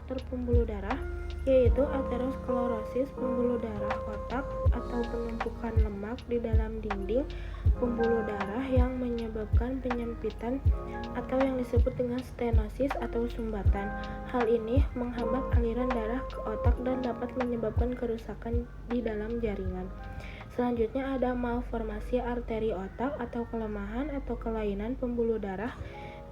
faktor pembuluh darah, yaitu aterosklerosis pembuluh darah otak atau penumpukan lemak di dalam dinding pembuluh darah yang menyebabkan penyempitan atau yang disebut dengan stenosis atau sumbatan. Hal ini menghambat aliran darah ke otak dan dapat menyebabkan kerusakan di dalam jaringan. Selanjutnya ada malformasi arteri otak atau kelemahan atau kelainan pembuluh darah,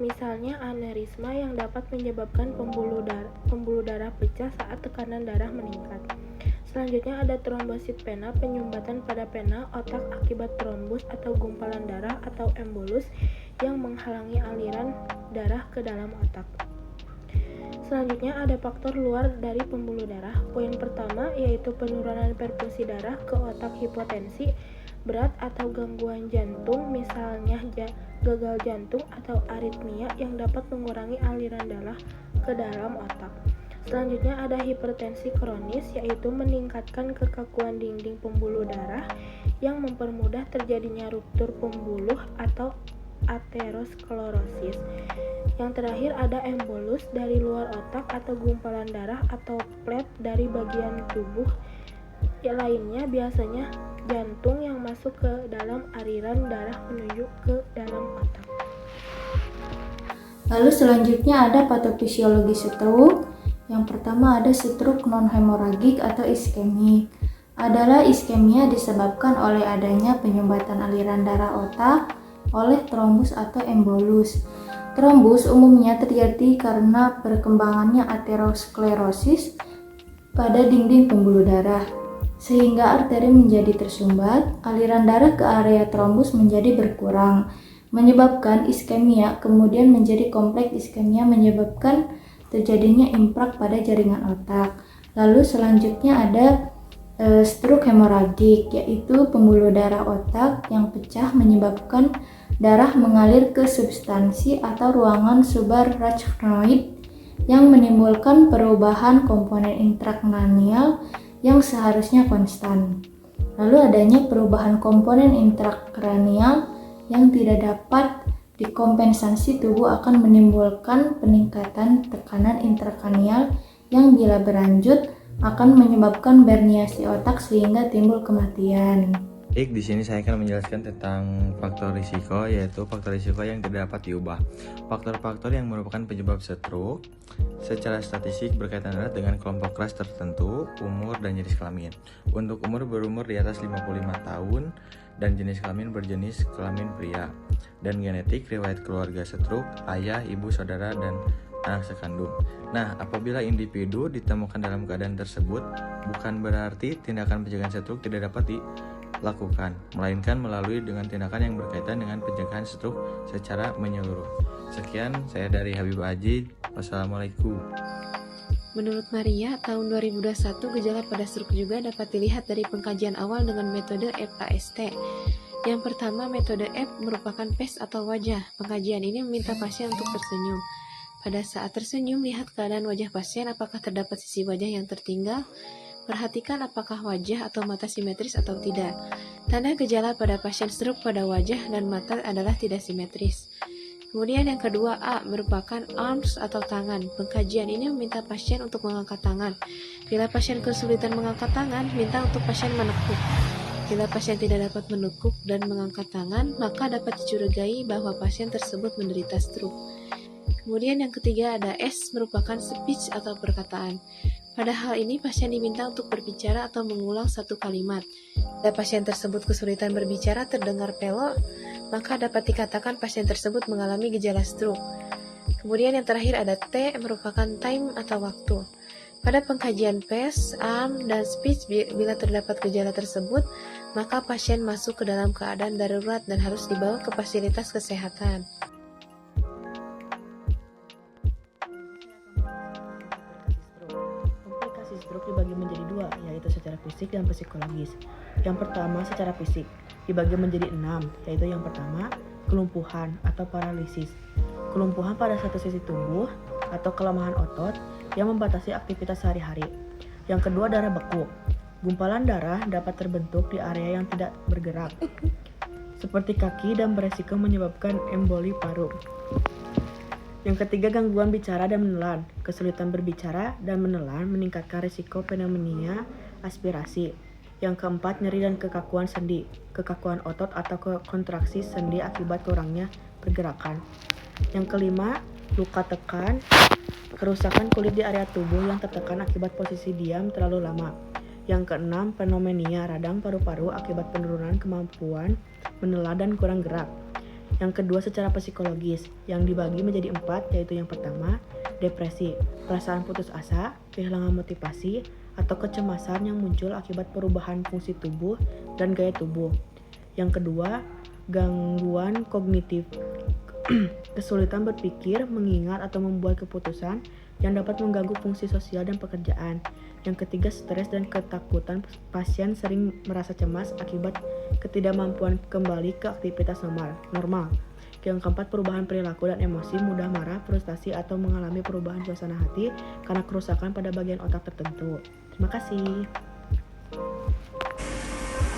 misalnya aneurisma yang dapat menyebabkan pembuluh darah pecah saat tekanan darah meningkat. Selanjutnya ada trombosit pena, penyumbatan pada pena otak akibat trombus atau gumpalan darah atau embolus yang menghalangi aliran darah ke dalam otak. Selanjutnya ada faktor luar dari pembuluh darah. Poin pertama yaitu penurunan perfusi darah ke otak, hipotensi berat atau gangguan jantung, misalnya gagal jantung atau aritmia yang dapat mengurangi aliran darah ke dalam otak. Selanjutnya ada hipertensi kronis, yaitu meningkatkan kekakuan dinding pembuluh darah yang mempermudah terjadinya ruptur pembuluh atau aterosklerosis. Yang terakhir ada embolus dari luar otak atau gumpalan darah atau plet dari bagian tubuh lainnya, biasanya jantung yang masuk ke dalam aliran darah menuju ke dalam otak. Lalu selanjutnya ada patofisiologi stroke. Yang pertama ada stroke non-hemoragik atau iskemik. Adalah iskemia disebabkan oleh adanya penyumbatan aliran darah otak oleh trombus atau embolus. Trombus umumnya terjadi karena perkembangannya aterosklerosis pada dinding pembuluh darah, sehingga arteri menjadi tersumbat, aliran darah ke area trombus menjadi berkurang, menyebabkan iskemia, kemudian menjadi kompleks iskemia menyebabkan terjadinya imprak pada jaringan otak. Lalu selanjutnya ada stroke hemoragik, yaitu pembuluh darah otak yang pecah menyebabkan darah mengalir ke substansi atau ruangan subarachnoid yang menimbulkan perubahan komponen intrakranial yang seharusnya konstan. Lalu adanya perubahan komponen intrakranial yang tidak dapat dikompensasi tubuh akan menimbulkan peningkatan tekanan intrakranial yang bila berlanjut akan menyebabkan berniasi otak sehingga timbul kematian. Baik, di sini saya akan menjelaskan tentang faktor risiko, yaitu faktor risiko yang tidak dapat diubah. Faktor-faktor yang merupakan penyebab stroke secara statistik berkaitan erat dengan kelompok kelas tertentu, umur, dan jenis kelamin. Untuk berumur di atas 55 tahun dan jenis kelamin berjenis kelamin pria. Dan genetik, riwayat keluarga stroke, ayah, ibu, saudara, dan anak sekandung. Nah, apabila individu ditemukan dalam keadaan tersebut, bukan berarti tindakan pencegahan stroke tidak dapat dilakukan, melainkan melalui dengan tindakan yang berkaitan dengan pencegahan stroke secara menyeluruh. Sekian, saya dari Habib Aji. Wassalamualaikum. Menurut Maria, tahun 2021 gejala pada stroke juga dapat dilihat dari pengkajian awal dengan metode FAST. Yang pertama, metode F merupakan face atau wajah. Pengkajian ini meminta pasien untuk tersenyum. Pada saat tersenyum, lihat keadaan wajah pasien, apakah terdapat sisi wajah yang tertinggal. Perhatikan apakah wajah atau mata simetris atau tidak. Tanda gejala pada pasien stroke pada wajah dan mata adalah tidak simetris. Kemudian yang kedua, A merupakan arms atau tangan. Pengkajian ini meminta pasien untuk mengangkat tangan. Bila pasien kesulitan mengangkat tangan, minta untuk pasien menekuk. Bila pasien tidak dapat menekuk dan mengangkat tangan, maka dapat dicurigai bahwa pasien tersebut menderita stroke. Kemudian yang ketiga ada S merupakan speech atau perkataan. Pada hal ini pasien diminta untuk berbicara atau mengulang satu kalimat. Bila pasien tersebut kesulitan berbicara, terdengar pelok, maka dapat dikatakan pasien tersebut mengalami gejala stroke. Kemudian yang terakhir ada T merupakan time atau waktu. Pada pengkajian face, arm, dan speech, bila terdapat gejala tersebut, maka pasien masuk ke dalam keadaan darurat dan harus dibawa ke fasilitas kesehatan. Komplikasi stroke dibagi menjadi dua, yaitu secara fisik dan psikologis. Yang pertama, secara fisik dibagi menjadi 6, yaitu yang pertama, kelumpuhan atau paralisis. Kelumpuhan pada satu sisi tubuh atau kelemahan otot yang membatasi aktivitas sehari-hari. Yang kedua, darah beku. Gumpalan darah dapat terbentuk di area yang tidak bergerak, seperti kaki, dan beresiko menyebabkan emboli paru. Yang ketiga, gangguan bicara dan menelan. Kesulitan berbicara dan menelan meningkatkan risiko pneumonia aspirasi. Yang keempat, nyeri dan kekakuan sendi, kekakuan otot atau kontraksi sendi akibat kurangnya pergerakan. Yang kelima, luka tekan, kerusakan kulit di area tubuh yang tertekan akibat posisi diam terlalu lama. Yang keenam, pneumonia radang paru-paru akibat penurunan kemampuan menelan dan kurang gerak. Yang kedua, secara psikologis, yang dibagi menjadi 4, yaitu yang pertama, depresi, perasaan putus asa, kehilangan motivasi, atau kecemasan yang muncul akibat perubahan fungsi tubuh dan gaya tubuh. Yang kedua, gangguan kognitif, kesulitan berpikir, mengingat, atau membuat keputusan yang dapat mengganggu fungsi sosial dan pekerjaan. Yang ketiga, stres dan ketakutan, pasien sering merasa cemas akibat ketidakmampuan kembali ke aktivitas normal. Yang keempat, perubahan perilaku dan emosi, mudah marah, frustasi, atau mengalami perubahan suasana hati karena kerusakan pada bagian otak tertentu. Terima kasih.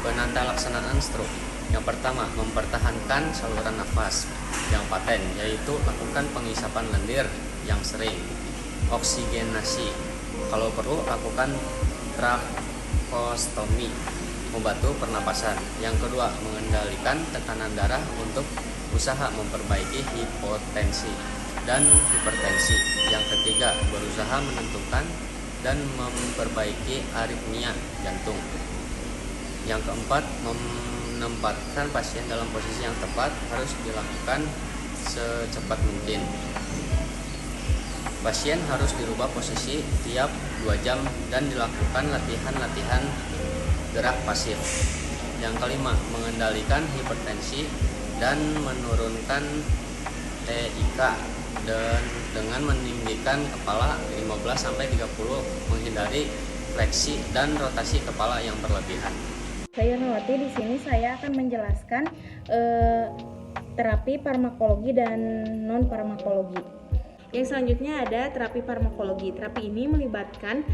Penanda laksanaan stroke. Yang pertama, mempertahankan saluran nafas yang paten, yaitu lakukan pengisapan lendir yang sering, oksigenasi, kalau perlu lakukan trakostomi, membantu pernapasan. Yang kedua, mengendalikan tekanan darah untuk usaha memperbaiki hipotensi dan hipertensi. Yang ketiga, berusaha menentukan dan memperbaiki aritmia jantung. Yang keempat, menempatkan pasien dalam posisi yang tepat, harus dilakukan secepat mungkin. Pasien harus dirubah posisi tiap 2 jam dan dilakukan latihan-latihan gerak pasif. Yang kelima, mengendalikan hipertensi dan menurunkan TIK dan dengan meninggikan kepala 15-30, menghindari fleksi dan rotasi kepala yang berlebihan. Saya Nurwati, di sini saya akan menjelaskan terapi farmakologi dan non farmakologi. Yang selanjutnya ada terapi farmakologi. Terapi ini melibatkan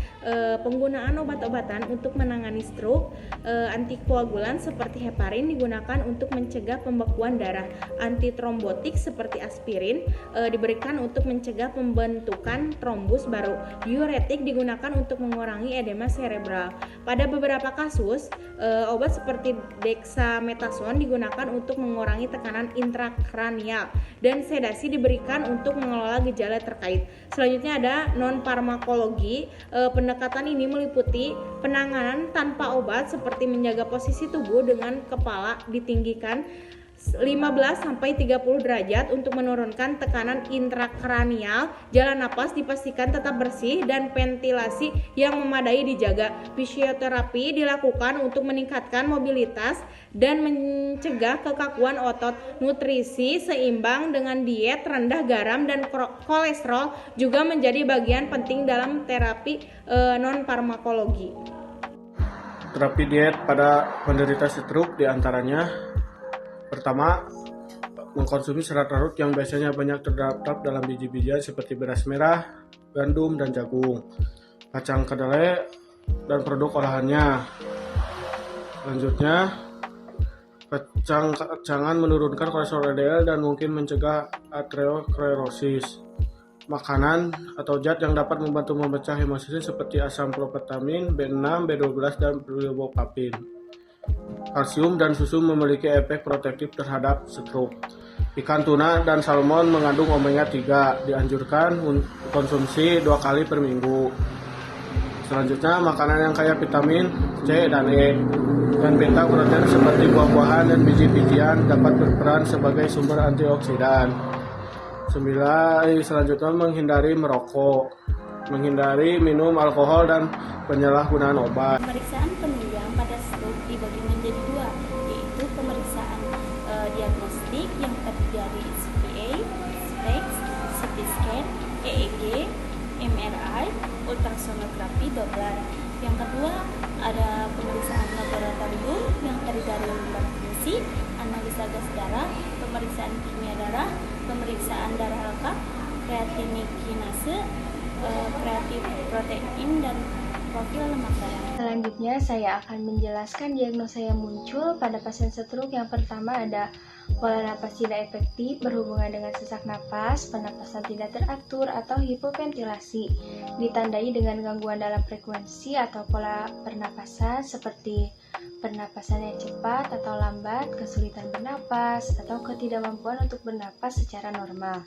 penggunaan obat-obatan untuk menangani stroke. Antikoagulan seperti heparin digunakan untuk mencegah pembekuan darah. Antitrombotik seperti aspirin diberikan untuk mencegah pembentukan trombus baru. Diuretik digunakan untuk mengurangi edema cerebral. Pada beberapa kasus, obat seperti dexamethasone digunakan untuk mengurangi tekanan intrakranial, dan sedasi diberikan untuk mengelola gejala terkait. Selanjutnya ada non-farmakologi. Pendekatan ini meliputi penanganan tanpa obat seperti menjaga posisi tubuh dengan kepala ditinggikan 15-30 derajat untuk menurunkan tekanan intrakranial. Jalan napas dipastikan tetap bersih dan ventilasi yang memadai dijaga. Fisioterapi dilakukan untuk meningkatkan mobilitas dan mencegah kekakuan otot. Nutrisi seimbang dengan diet rendah garam dan kolesterol juga menjadi bagian penting dalam terapi non-farmakologi. Terapi diet pada penderita stroke diantaranya: pertama, mengkonsumsi serat larut yang biasanya banyak terdapat dalam biji-bijian seperti beras merah, gandum, dan jagung, kacang kedelai, dan produk olahannya. Selanjutnya, kacang-kacangan menurunkan kolesterol LDL dan mungkin mencegah aterosklerosis. Makanan atau zat yang dapat membantu memecah hemosisin seperti asam profetamin, B6, B12, dan riboflavin. Kalsium dan susu memiliki efek protektif terhadap stroke. Ikan tuna dan salmon mengandung omega 3, dianjurkan konsumsi 2 kali per minggu. Selanjutnya, makanan yang kaya vitamin C dan E dan beta karoten seperti buah-buahan dan biji-bijian dapat berperan sebagai sumber antioksidan. Selanjutnya, menghindari merokok, menghindari minum alkohol dan penyalahgunaan obat. Pemeriksaan penunjang pada stroke dibagi menjadi 2, yaitu pemeriksaan diagnostik yang terdiri dari CPA, SPECT, CT scan, EEG, MRI, ultrasonografi Doppler. Yang kedua ada pemeriksaan laboratorium yang terdiri dari limbah fungsi, analisa gas darah, pemeriksaan kimia darah, pemeriksaan darah lengkap, kreatinikinase, kreatif protein, dan profil lemak darah. Selanjutnya saya akan menjelaskan diagnosa yang muncul pada pasien stroke. Yang pertama ada Pola napas tidak efektif berhubungan dengan sesak napas, pernapasan tidak teratur, atau hipoventilasi. Ditandai dengan gangguan dalam frekuensi atau pola pernapasan seperti pernapasan yang cepat atau lambat, kesulitan bernapas, atau ketidakmampuan untuk bernapas secara normal.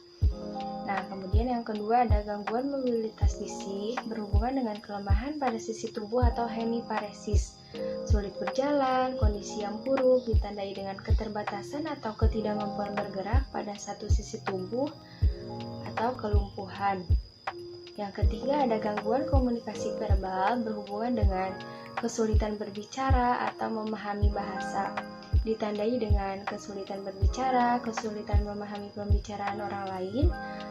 Nah, kemudian yang kedua ada gangguan mobilitas fisik berhubungan dengan kelemahan pada sisi tubuh atau hemiparesis. Sulit berjalan, kondisi yang buruk ditandai dengan keterbatasan atau ketidakmampuan bergerak pada satu sisi tubuh atau kelumpuhan. Yang ketiga ada gangguan komunikasi verbal berhubungan dengan kesulitan berbicara atau memahami bahasa. Ditandai dengan kesulitan berbicara, kesulitan memahami pembicaraan orang lain,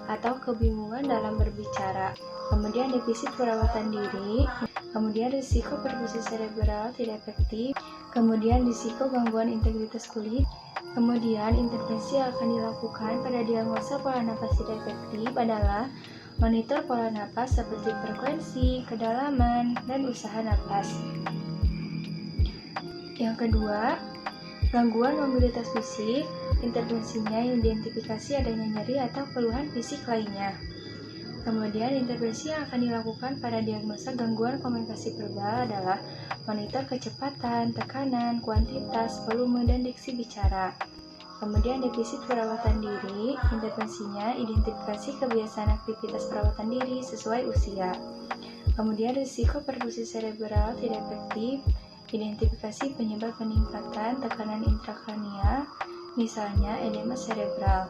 atau kebingungan dalam berbicara. Kemudian defisit perawatan diri, kemudian risiko perfusi serebral tidak efektif, kemudian risiko gangguan integritas kulit, kemudian intervensi yang akan dilakukan pada diagnosa pola napas tidak efektif adalah monitor pola napas seperti frekuensi, kedalaman, dan usaha napas. Yang kedua, gangguan mobilitas fisik, intervensinya identifikasi adanya nyeri atau keluhan fisik lainnya. Kemudian intervensi yang akan dilakukan pada diagnosa gangguan komunikasi verbal adalah monitor kecepatan, tekanan, kuantitas, volume, dan diksi bicara. Kemudian defisit perawatan diri, intervensinya identifikasi kebiasaan aktivitas perawatan diri sesuai usia. Kemudian risiko perfusi serebral tidak efektif, identifikasi penyebab peningkatan tekanan intrakranial, misalnya edema serebral.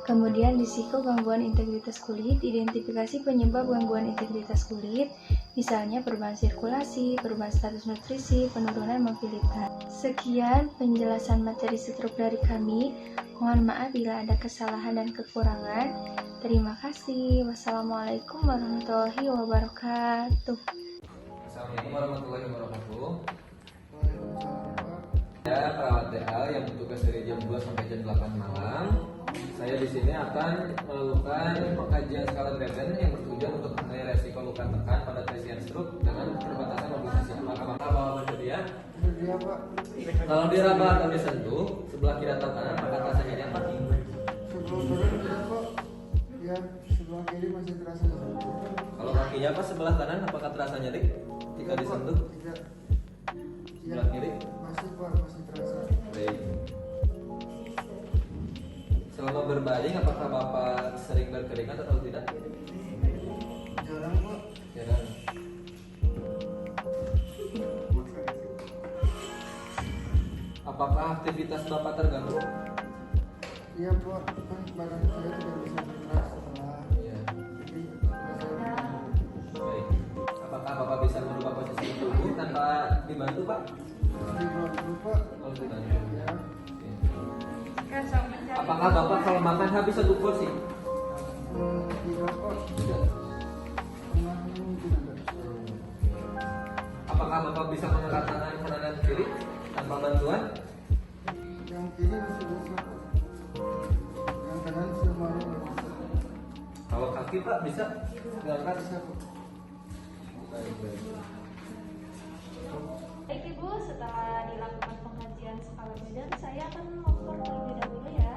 Kemudian risiko gangguan integritas kulit, identifikasi penyebab gangguan integritas kulit, misalnya perubahan sirkulasi, perubahan status nutrisi, penurunan mobilitas. Sekian penjelasan materi stroke dari kami. Mohon maaf bila ada kesalahan dan kekurangan. Terima kasih. Wassalamualaikum warahmatullahi wabarakatuh. Assalamualaikum warahmatullahi wabarakatuh. Saya perawat DL yang bertugas dari jam 2 sampai jam 8 malam. Saya di sini akan melakukan pengkajian skala Gradden yang bertujuan untuk mengenai resiko luka tekan pada pasien stroke dengan keterbatasan mobilisasi. Apakah bawa bersedia? Bersedia, Pak. Kalau diraba atau disentuh sebelah kiri atau kanan, apakah rasanya nyata? Sebelah kanan tidak, Pak. Ya, sebelah kiri masih terasa disentuh. Kalau kakinya Pak sebelah kanan, apakah terasa nyeri jika disentuh? Tidak. Sebelah kiri? Masih, Pak, masih terasa. Baik. Selama berbaring, apakah Bapak sering berkeringat atau tidak? Jarang, Pak. Jarang. Apakah aktivitas Bapak terganggu? Iya, Pak. Kan badan saya tidak bisa bergerak setelah. Iya. Jadi, baik. Apakah Bapak bisa merubah posisi tubuh tanpa dibantu, Pak? Dibantu, Pak. Oh, dibantu. Ya. Apakah Bapak kalau makan habis satu porsi? Tidak, Pak. Tidak. Apakah Bapak bisa mengangkat tangan kanan dan kiri tanpa bantuan? Yang kiri masih bisa, Pak. Yang kanan semuanya bisa. Kalau kaki, Pak, bisa? Diangkat bisa, Pak. Baik Ibu, setelah dilakukan pengkajian skala Gradden, saya akan memper terlebih dahulu ya